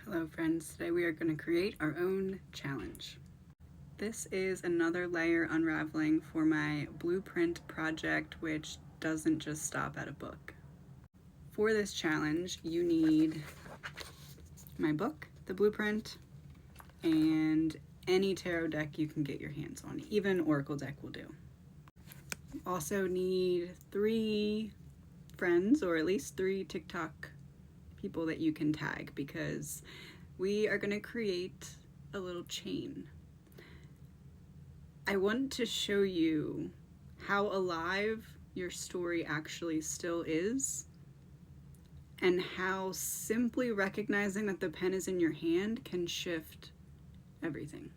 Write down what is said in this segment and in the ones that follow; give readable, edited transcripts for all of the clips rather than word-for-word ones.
Hello friends, today we are going to create our own challenge. This is another layer unraveling for my blueprint project, which doesn't just stop at a book. For this challenge, you need my book, the blueprint, and any tarot deck you can get your hands on. Even Oracle deck will do. You also need 3 friends, or at least 3 TikTok people that you can tag, because we are going to create a little chain. I want to show you how alive your story actually still is, and how simply recognizing that the pen is in your hand can shift everything.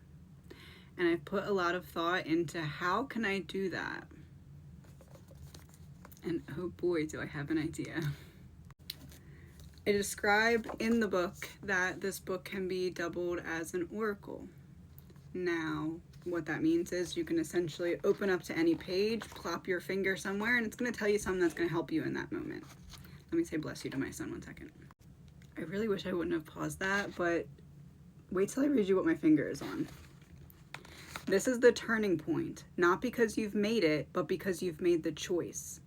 And I've put a lot of thought into how can I do that? And oh boy, do I have an idea. I describe in the book that this book can be doubled as an oracle. Now, what that means is you can essentially open up to any page, plop your finger somewhere, and it's going to tell you something that's going to help you in that moment. Let me say bless you to my son 1 second. I really wish I wouldn't have paused that, but wait till I read you what my finger is on. This is the turning point, not because you've made it, but because you've made the choice.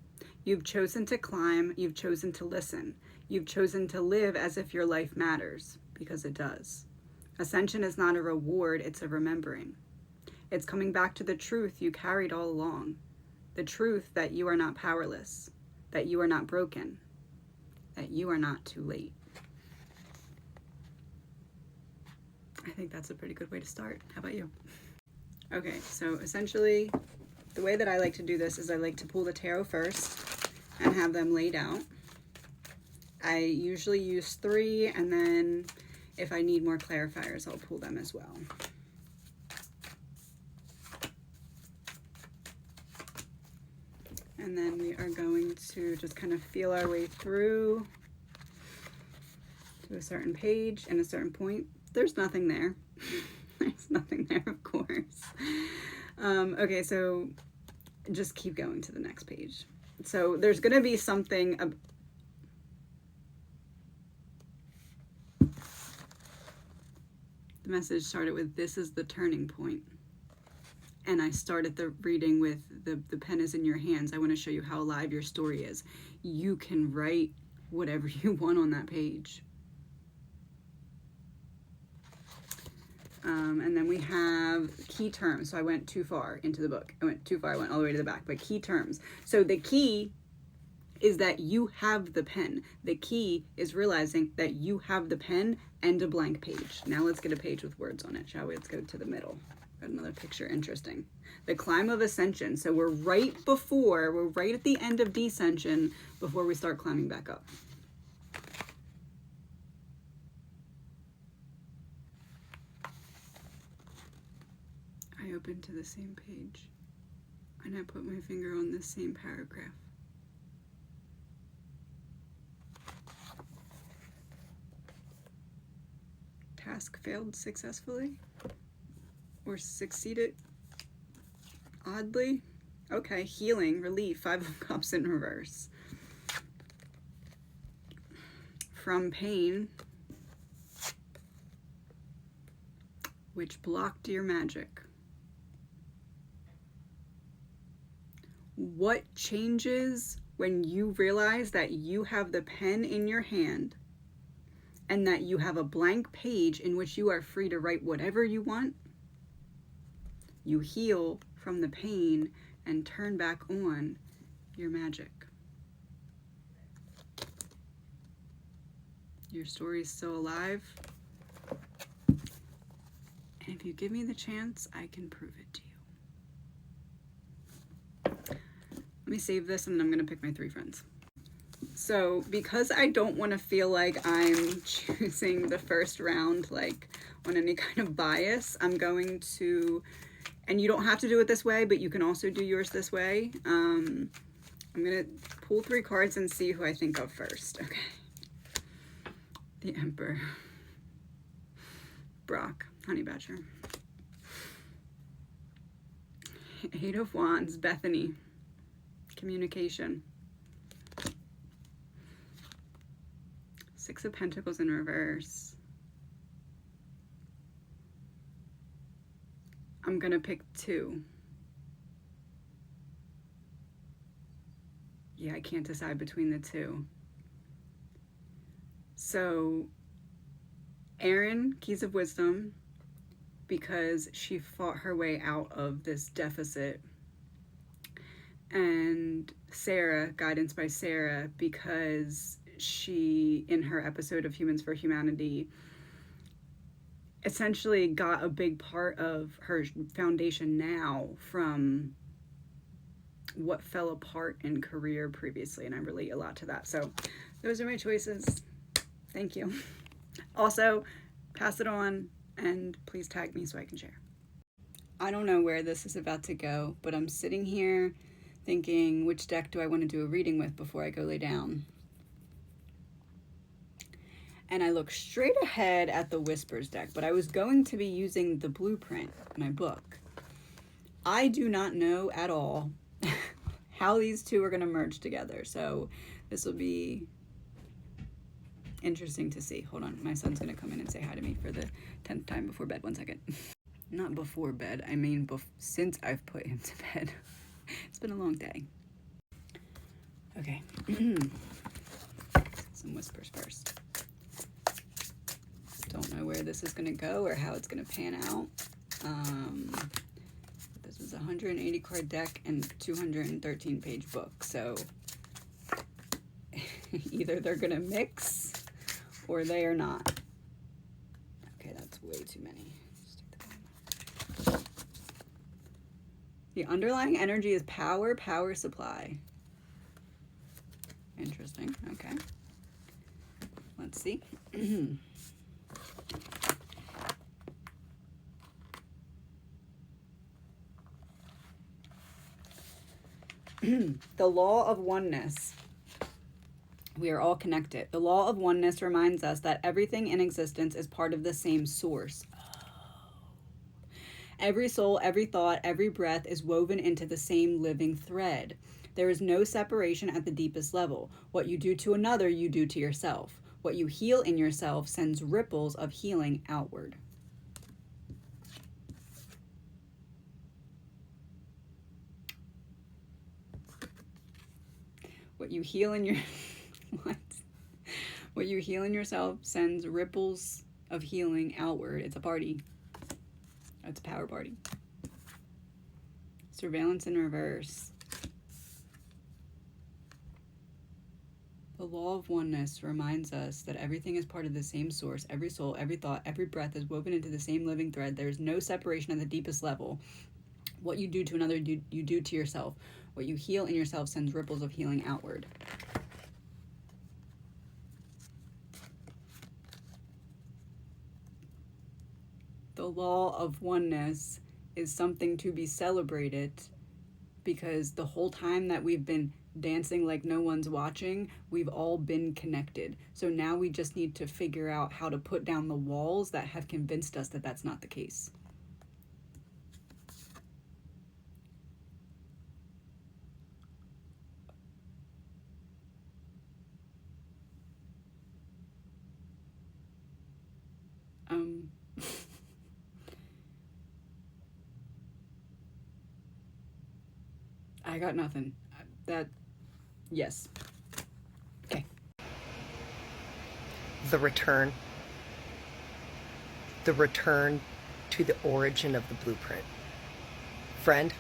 You've chosen to climb, you've chosen to listen. You've chosen to live as if your life matters, because it does. Ascension is not a reward, it's a remembering. It's coming back to the truth you carried all along. The truth that you are not powerless, that you are not broken, that you are not too late. I think that's a pretty good way to start. How about you? Okay, so essentially, the way that I like to do this is I like to pull the tarot first and have them laid out. I usually use 3, and then if I need more clarifiers, I'll pull them as well. And then we are going to just kind of feel our way through to a certain page and a certain point. There's nothing there. There's nothing there, of course. Okay, so just keep going to the next page. So there's going to be something. The message started with, this is the turning point. And I started the reading with, the pen is in your hands. I want to show you how alive your story is. You can write whatever you want on that page. And then we have key terms. So I went too far into the book. I went too far. I went all the way to the back. But key terms. So the key is that you have the pen. The key is realizing that you have the pen and a blank page. Now let's get a page with words on it, shall we? Let's go to the middle. Got another picture, interesting. The climb of ascension. So we're right at the end of descension before we start climbing back up. I opened to the same page and I put my finger on this same paragraph. Task failed successfully, or succeeded oddly. Okay, healing, relief, 5 of Cups in reverse. From pain, which blocked your magic. What changes when you realize that you have the pen in your hand and that you have a blank page in which you are free to write whatever you want? You heal from the pain and turn back on your magic. Your story is still alive. And if you give me the chance, I can prove it to you. Let me save this, and then I'm going to pick my 3 friends. So because I don't want to feel like I'm choosing the first round like on any kind of bias, I'm going to, and you don't have to do it this way, but you can also do yours this way. I'm going to pull 3 cards and see who I think of first. Okay. The Emperor. Brock, Honey Badger. 8 of Wands, Bethany. Communication. 6 of Pentacles in reverse. I'm gonna pick 2. Yeah, I can't decide between the 2. So, Erin, Keys of Wisdom, because she fought her way out of this deficit. And Sarah, Guidance by Sarah, because she, in her episode of Humans for Humanity, essentially got a big part of her foundation now from what fell apart in career previously, and I relate a lot to that. So those are my choices. Thank you. Also, pass it on and please tag me so I can share. I don't know where this is about to go, but I'm sitting here thinking, which deck do I want to do a reading with before I go lay down? And I look straight ahead at the Whispers deck, but I was going to be using the blueprint, my book. I do not know at all how these two are going to merge together, so this will be interesting to see. Hold on, my son's going to come in and say hi to me for the 10th time before bed. 1 second. Not before bed, I mean since I've put him to bed. It's been a long day. Okay. Some whispers first. Don't know where this is going to go or how it's going to pan out. This was a 180 card deck and 213 page book, so either they're going to mix or they are not. Okay, that's way too many. The underlying energy is power supply. Interesting. Okay. Let's see. The law of oneness. We are all connected. The law of oneness reminds us that everything in existence is part of the same source. Every soul, every thought, every breath is woven into the same living thread. There is no separation at the deepest level. What you do to another, you do to yourself. What you heal in yourself sends ripples of healing outward. What you heal in your what? What you heal in yourself sends ripples of healing outward. It's a party. It's a power party. Surveillance in reverse. The law of oneness reminds us that everything is part of the same source. Every soul, every thought, every breath is woven into the same living thread. There is no separation at the deepest level. What you do to another, you do to yourself. What you heal in yourself sends ripples of healing outward. The law of oneness is something to be celebrated because the whole time that we've been dancing like no one's watching, we've all been connected. So now we just need to figure out how to put down the walls that have convinced us that that's not the case. I got nothing. Yes. Okay. The return. The return to the origin of the blueprint. Friend,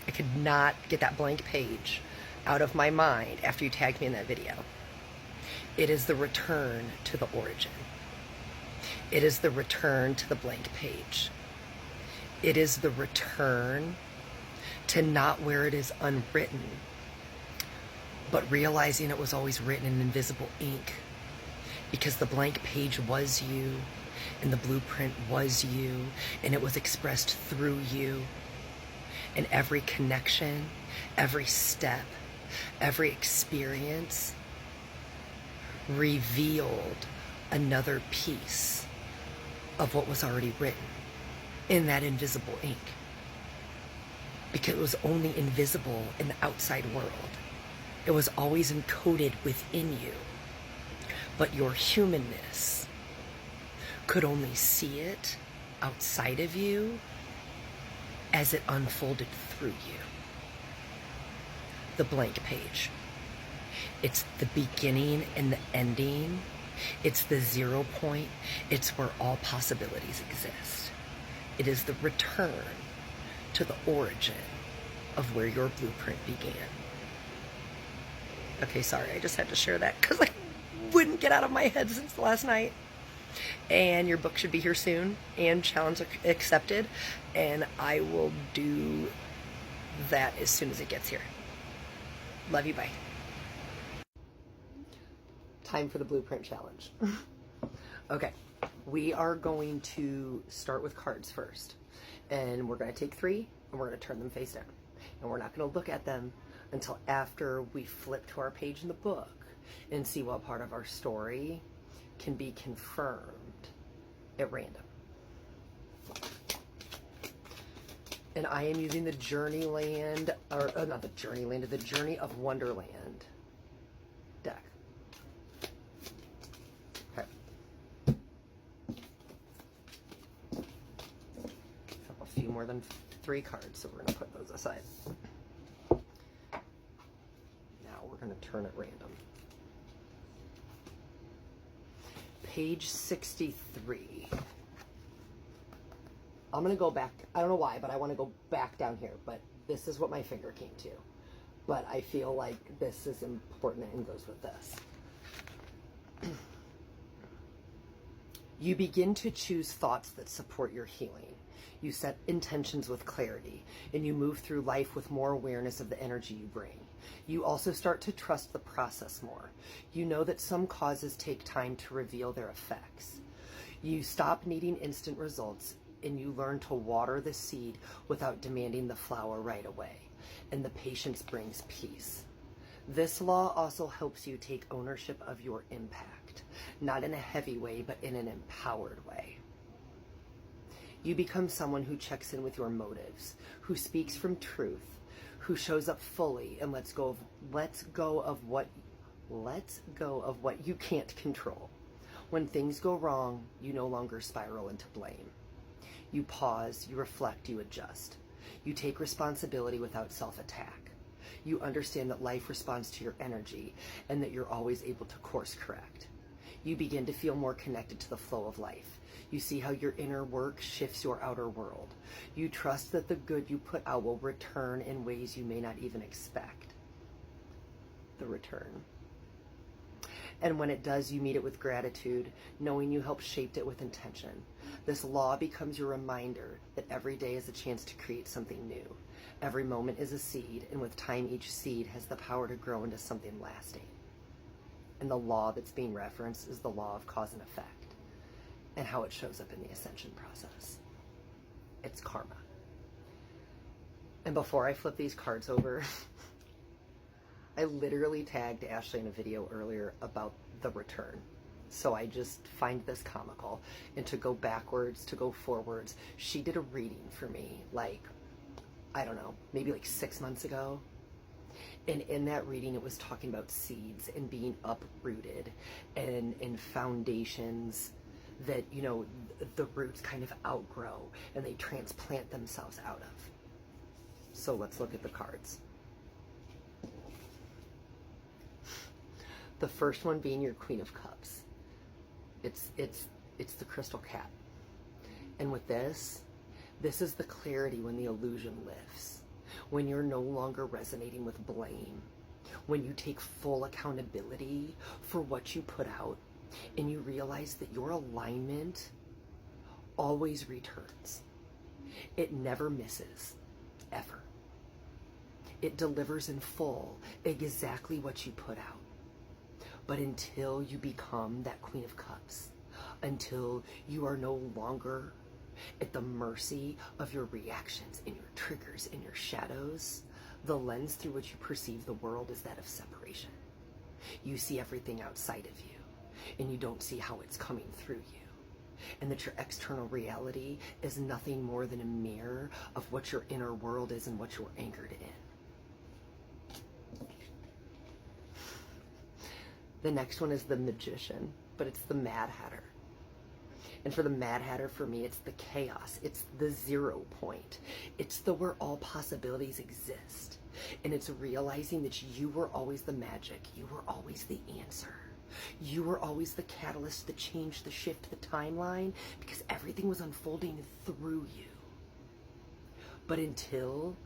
I could not get that blank page out of my mind after you tagged me in that video. It is the return to the origin. It is the return to the blank page. It is the return to not where it is unwritten, but realizing it was always written in invisible ink, because the blank page was you, and the blueprint was you, and it was expressed through you. And every connection, every step, every experience revealed another piece of what was already written in that invisible ink. Because it was only invisible in the outside world. It was always encoded within you. But your humanness could only see it outside of you as it unfolded through you. The blank page. It's the beginning and the ending. It's the 0 point. It's where all possibilities exist. It is the return to the origin of where your blueprint began. Okay, sorry, I just had to share that because I wouldn't get out of my head since last night. And your book should be here soon, and challenge accepted, and I will do that as soon as it gets here. Love you, bye. Time for the blueprint challenge. Okay, we are going to start with cards first, and we're going to take 3 and we're going to turn them face down, and we're not going to look at them until after we flip to our page in the book and see what part of our story can be confirmed at random. And I am using the Journeyland, or not the Journeyland, the Journey of Wonderland deck. Okay. A few more than 3 cards, so we're going to put those aside. Now we're going to turn at random. Page 63. I'm going to go back. I don't know why, but I want to go back down here. But this is what my finger came to. But I feel like this is important and goes with this. You begin to choose thoughts that support your healing. You set intentions with clarity, and you move through life with more awareness of the energy you bring. You also start to trust the process more. You know that some causes take time to reveal their effects. You stop needing instant results, and you learn to water the seed without demanding the flower right away. And the patience brings peace. This law also helps you take ownership of your impact, not in a heavy way, but in an empowered way. You become someone who checks in with your motives, who speaks from truth, who shows up fully and lets go of what you can't control. When things go wrong, you no longer spiral into blame. You pause, you reflect, you adjust. You take responsibility without self-attack. You understand that life responds to your energy and that you're always able to course correct. You begin to feel more connected to the flow of life. You see how your inner work shifts your outer world. You trust that the good you put out will return in ways you may not even expect. The return. And when it does, you meet it with gratitude, knowing you helped shape it with intention. This law becomes your reminder that every day is a chance to create something new. Every moment is a seed, and with time, each seed has the power to grow into something lasting. And the law that's being referenced is the law of cause and effect, and how it shows up in the ascension process. It's karma. And before I flip these cards over, I literally tagged Ashley in a video earlier about the return. So I just find this comical. And to go backwards, to go forwards, she did a reading for me, like, I don't know, maybe like 6 months ago. And in that reading, it was talking about seeds and being uprooted and foundations that, you know, the roots kind of outgrow and they transplant themselves out of. So let's look at the cards. The first one being your Queen of Cups. It's the crystal cat. And with this is the clarity when the illusion lifts. When you're no longer resonating with blame, when you take full accountability for what you put out, and you realize that your alignment always returns. It never misses, ever. It delivers in full exactly what you put out. But until you become that Queen of Cups, until you are no longer at the mercy of your reactions and your triggers and your shadows, the lens through which you perceive the world is that of separation. You see everything outside of you, and you don't see how it's coming through you. And that your external reality is nothing more than a mirror of what your inner world is and what you're anchored in. The next one is the Magician, but it's the Mad Hatter. And for the Mad Hatter, for me, it's the chaos. It's the 0 point. It's the where all possibilities exist. And it's realizing that you were always the magic. You were always the answer. You were always the catalyst that changed the shift, the timeline, because everything was unfolding through you. But until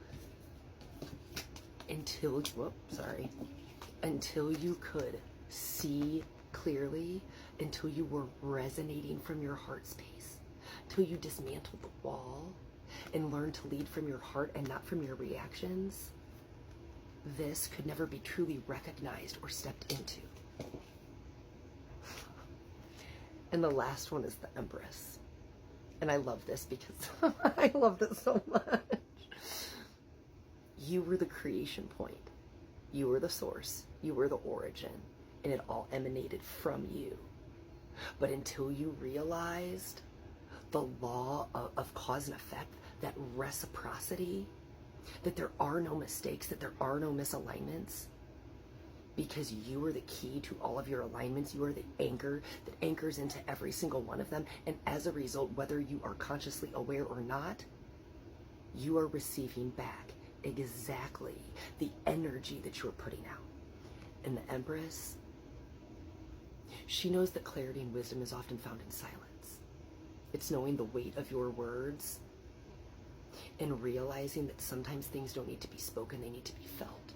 you could see clearly, until you were resonating from your heart space, until you dismantled the wall and learned to lead from your heart and not from your reactions, this could never be truly recognized or stepped into. And the last one is the Empress. And I love this because I love this so much. You were the creation point. You were the source. You were the origin. And it all emanated from you. But until you realized the law of cause and effect, that reciprocity, that there are no mistakes, that there are no misalignments, because you are the key to all of your alignments. You are the anchor that anchors into every single one of them. And as a result, whether you are consciously aware or not, you are receiving back exactly the energy that you're putting out. And the Empress, she knows that clarity and wisdom is often found in silence. It's knowing the weight of your words and realizing that sometimes things don't need to be spoken, they need to be felt.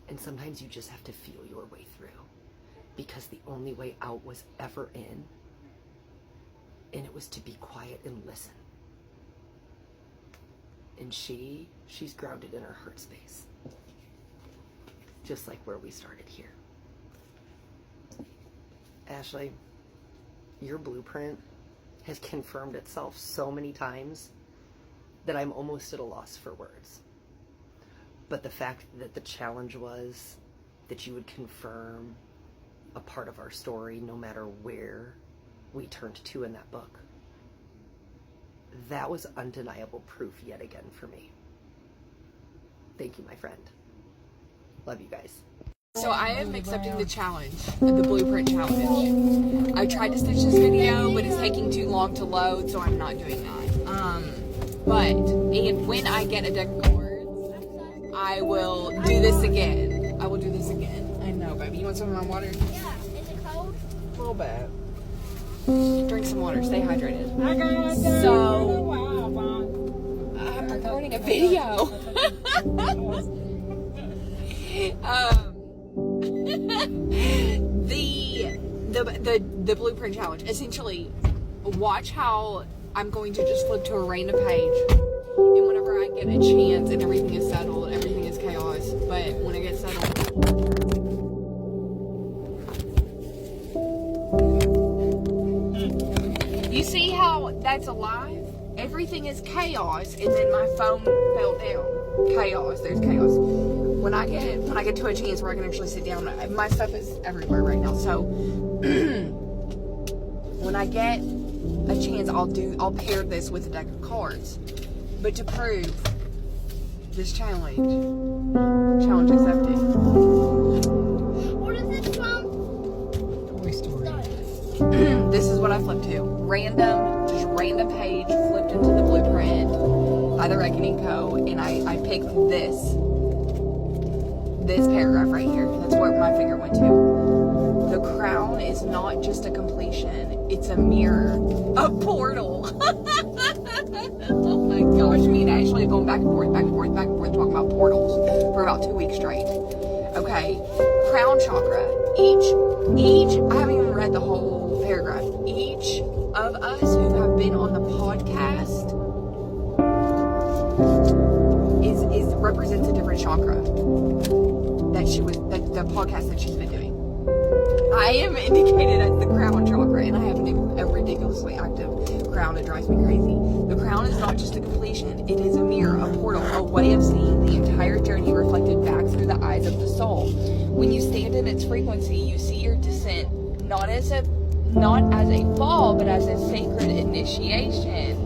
And sometimes you just have to feel your way through, because the only way out was ever in, and it was to be quiet and listen. And she's grounded in her heart space, just like where we started here. Ashley, your blueprint has confirmed itself so many times that I'm almost at a loss for words. But the fact that the challenge was that you would confirm a part of our story no matter where we turned to in that book, that was undeniable proof yet again for me. Thank you, my friend. Love you guys. So I am accepting the challenge, the blueprint challenge. I tried to stitch this video, but it's taking too long to load, so I'm not doing that. And when I get a deck of cards, I will do this again. I will do this again. I know, baby. You want some of my water? Yeah. Is it cold? A little bit. Drink some water. Stay hydrated. So, I'm recording a video. The blueprint challenge. Essentially, watch how I'm going to just flip to a random page, and whenever I get a chance and everything is settled, everything is chaos, but when it gets settled, you see how that's alive? Everything is chaos, and then my phone fell down. Chaos. There's chaos. When I get to a chance where I can actually sit down, my stuff is everywhere right now. So when I get a chance, I'll pair this with a deck of cards. But to prove this challenge accepted. What is this from? Toy Story. This is what I flipped to. Just random page, flipped into the blueprint by the Reckoning Co. And I picked this paragraph right here. That's where my finger went to. The crown is not just a completion, it's a mirror, a portal. Oh my gosh, me and Ashley have gone back and forth, talking about portals for about 2 weeks straight. Okay, crown chakra. Each, I haven't even read the whole paragraph. Each of us who have been on the podcast is represents a different chakra that the podcast that she's been doing. I am indicated as the crown chakra, and I have a ridiculously active crown. It drives me crazy. The crown is not just a completion. It is a mirror, a portal, a way of seeing the entire journey reflected back through the eyes of the soul. When you stand in its frequency, you see your descent not as a fall, but as a sacred initiation.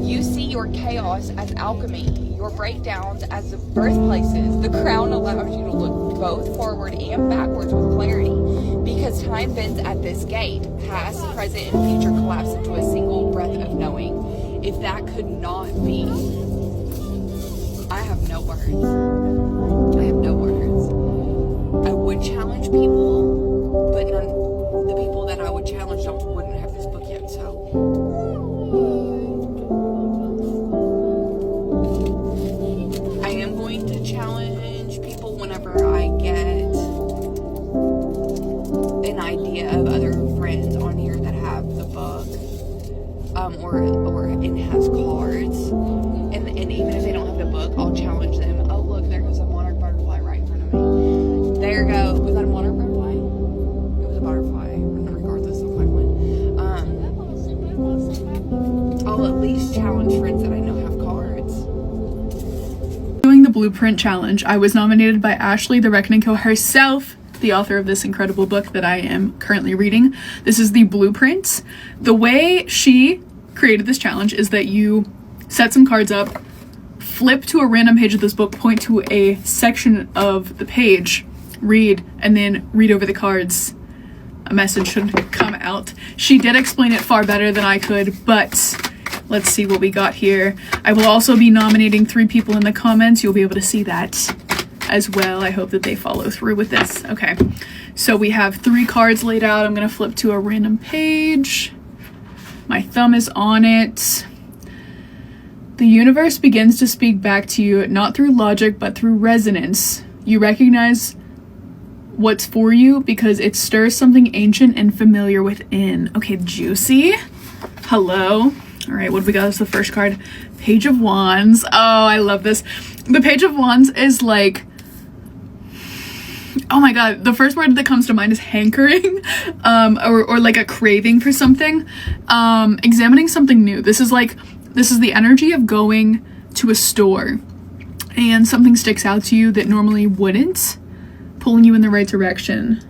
You see your chaos as alchemy, your breakdowns as the birthplaces. The crown allows you to look both forward and backwards with clarity. Because time bends at this gate, past, present, and future collapse into a single breath of knowing. If that could not be, I have no words. I have no words. I would challenge people, but the people that I would challenge wouldn't have this book yet, so. I am going to challenge people whenever I get an idea of other friends on here that have the book, or it has cards, and even if they don't have the book, I'll challenge them. Oh look, there goes a monarch butterfly right in front of me. There goes, was that a monarch butterfly? It was a butterfly, regardless of what one. I'll at least challenge friends that I know have cards. Doing the Blueprint Challenge, I was nominated by Ashley the Reckoning Co. herself, the author of this incredible book that I am currently reading. This is the Blueprint. The way she created this challenge is that you set some cards up, flip to a random page of this book, point to a section of the page, read, and then read over the cards. A message should come out. She did explain it far better than I could, but let's see what we got here. I will also be nominating 3 people in the comments. You'll be able to see that as well. I hope that they follow through with this. Okay, so we have 3 cards laid out. I'm gonna flip to a random page. My thumb is on it. The universe begins to speak back to you, not through logic, but through resonance. You recognize what's for you because it stirs something ancient and familiar within. Okay, juicy. Hello. All right, what do we got as the first card? Page of Wands. Oh, I love this. The Page of Wands is like, oh my god, the first word that comes to mind is hankering, or like a craving for something. Examining something new. This is the energy of going to a store and something sticks out to you that normally wouldn't, pulling you in the right direction.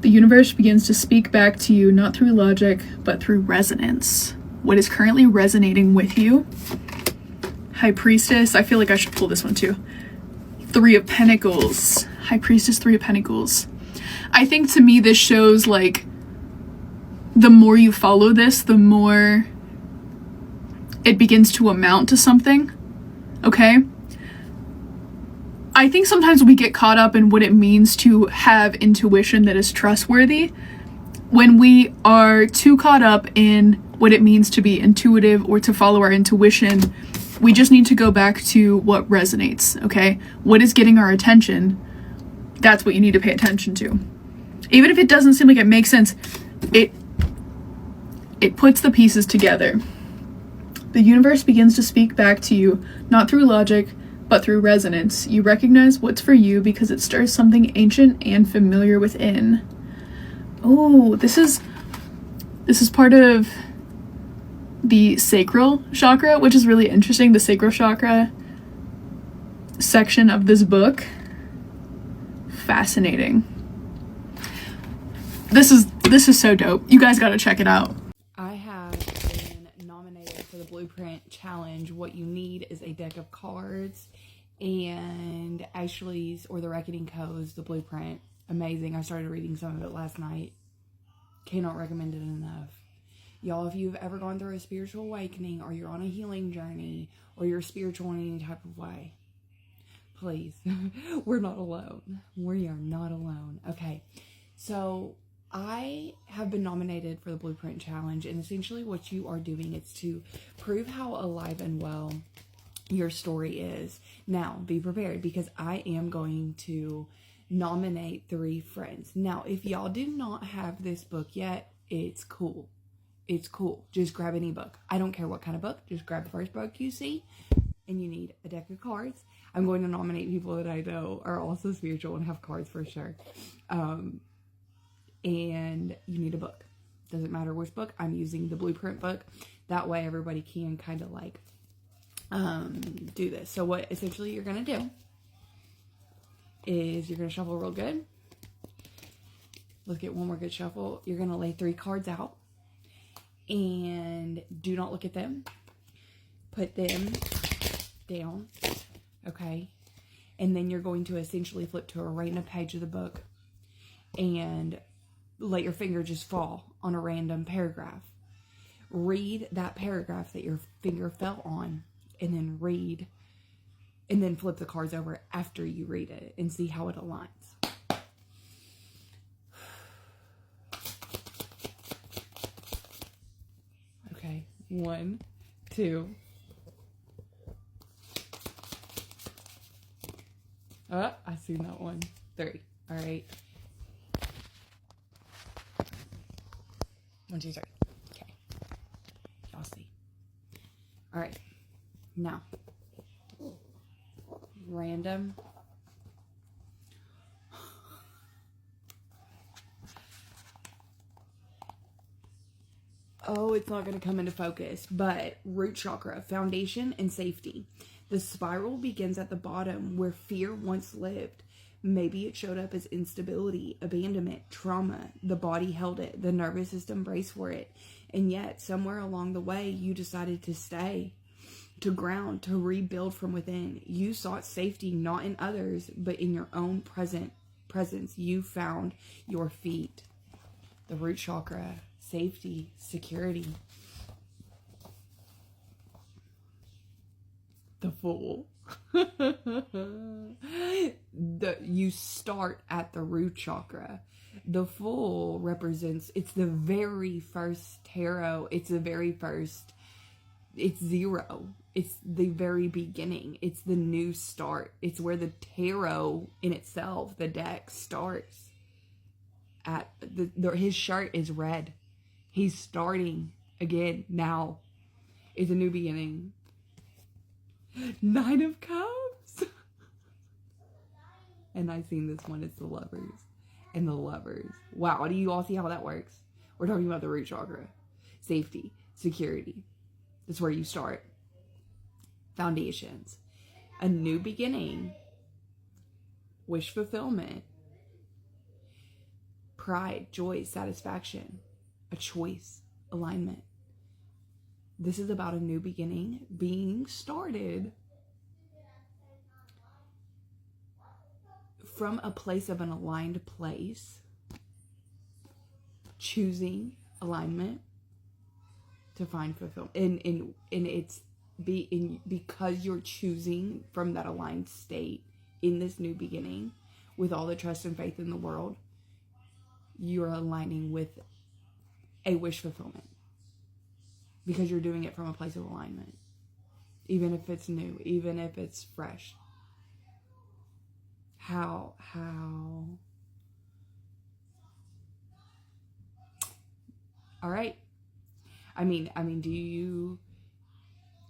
The universe begins to speak back to you, not through logic, but through resonance. What is currently resonating with you? High Priestess. I feel like I should pull this one too. 3 of Pentacles. High Priestess, 3 of Pentacles. I think to me this shows like the more you follow this, the more it begins to amount to something. Okay? I think sometimes we get caught up in what it means to have intuition that is trustworthy when we are too caught up in what it means to be intuitive or to follow our intuition. We just need to go back to what resonates, okay? What is getting our attention? That's what you need to pay attention to. Even if it doesn't seem like it makes sense, it puts the pieces together. The universe begins to speak back to you, not through logic, but through resonance. You recognize what's for you because it stirs something ancient and familiar within. Oh, this is part of the sacral chakra, which is really interesting. The sacral chakra section of this book. Fascinating. This is so dope. You guys gotta check it out. I have been nominated for the Blueprint Challenge. What you need is a deck of cards and Ashley's or the Reckoning Co.'s The Blueprint. Amazing. I started reading some of it last night. Cannot recommend it enough. Y'all, if you've ever gone through a spiritual awakening or you're on a healing journey or you're spiritual in any type of way, please, we're not alone. We are not alone. Okay, so I have been nominated for the Blueprint Challenge, and essentially what you are doing is to prove how alive and well your story is. Now, be prepared because I am going to nominate 3 friends. Now, if y'all do not have this book yet, it's cool. It's cool. Just grab any book. I don't care what kind of book. Just grab the first book you see. And you need a deck of cards. I'm going to nominate people that I know are also spiritual and have cards for sure. And you need a book. Doesn't matter which book. I'm using the Blueprint book. That way everybody can kind of like do this. So what essentially you're going to do is you're going to shuffle real good. Let's get one more good shuffle. You're going to lay 3 cards out. And do not look at them. Put them down. Okay. And then you're going to essentially flip to a random page of the book. and let your finger just fall on a random paragraph. Read that paragraph that your finger fell on, and then read, and then flip the cards over after you read it and see how it aligns. Okay, 1, 2. Oh, I seen that one. 3. All right. 1, 2, 3. Okay. Y'all see. All right. Now, random. Oh, it's not going to come into focus, but root chakra, foundation and safety. The spiral begins at the bottom where fear once lived. Maybe it showed up as instability, abandonment, trauma. The body held it. The nervous system braced for it. And yet, somewhere along the way, you decided to stay, to ground, to rebuild from within. You sought safety not in others, but in your own presence. You found your feet. The root chakra, safety, security. The Fool. You start at the root chakra. The Fool represents, it's the very first tarot. It's the very first, it's 0. It's the very beginning. It's the new start. It's where the tarot in itself, the deck, starts. At his shirt is red. He's starting again now. It's a new beginning. 9 of Cups. And I seen this one. It's the Lovers. And the Lovers. Wow. Do you all see how that works? We're talking about the root chakra. Safety. Security. That's where you start. Foundations. A new beginning. Wish fulfillment. Pride. Joy. Satisfaction. A choice. Alignment. This is about a new beginning being started from a place of an aligned place, choosing alignment to find fulfillment. And it's because you're choosing from that aligned state in this new beginning with all the trust and faith in the world, you're aligning with a wish fulfillment. Because you're doing it from a place of alignment. Even if it's new. Even if it's fresh. How? All right. I mean,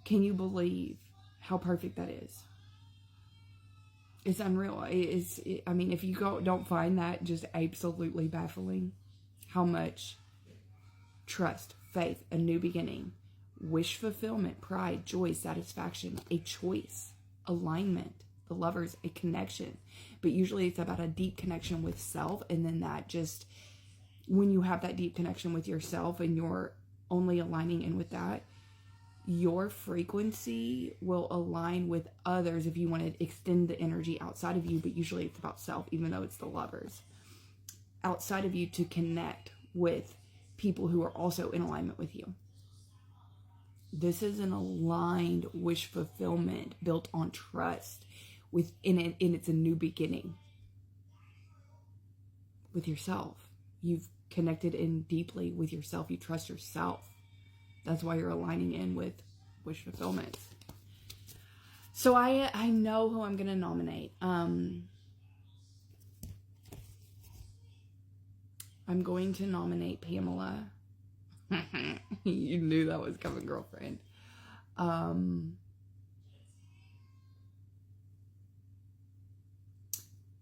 can you believe how perfect that is? It's unreal. If you don't find that just absolutely baffling, how much trust, faith, a new beginning, wish fulfillment, pride, joy, satisfaction, a choice, alignment, the Lovers, a connection. But usually it's about a deep connection with self, and then that just, when you have that deep connection with yourself and you're only aligning in with that, your frequency will align with others if you want to extend the energy outside of you, but usually it's about self, even though it's the Lovers. Outside of you to connect with people who are also in alignment with you. This is an aligned wish fulfillment built on trust within it, and it's a new beginning with yourself. You've connected in deeply with yourself. You trust yourself. That's why you're aligning in with wish fulfillment. So I know who I'm going to nominate. I'm going to nominate Pamela. You knew that was coming, girlfriend.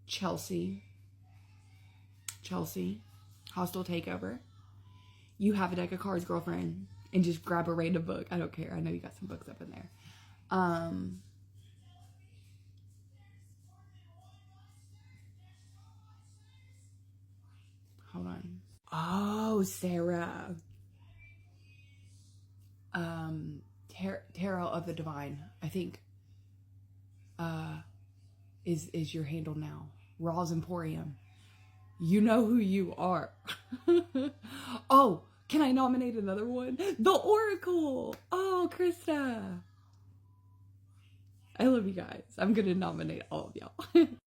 Chelsea, Hostile Takeover. You have a deck of cards, girlfriend, and just grab a random book. I don't care. I know you got some books up in there. Hold on. Oh, Sarah. Tarot of the Divine, I think, is your handle now. Raw's Emporium. You know who you are. Oh, can I nominate another one? The Oracle. Oh, Krista. I love you guys. I'm going to nominate all of y'all.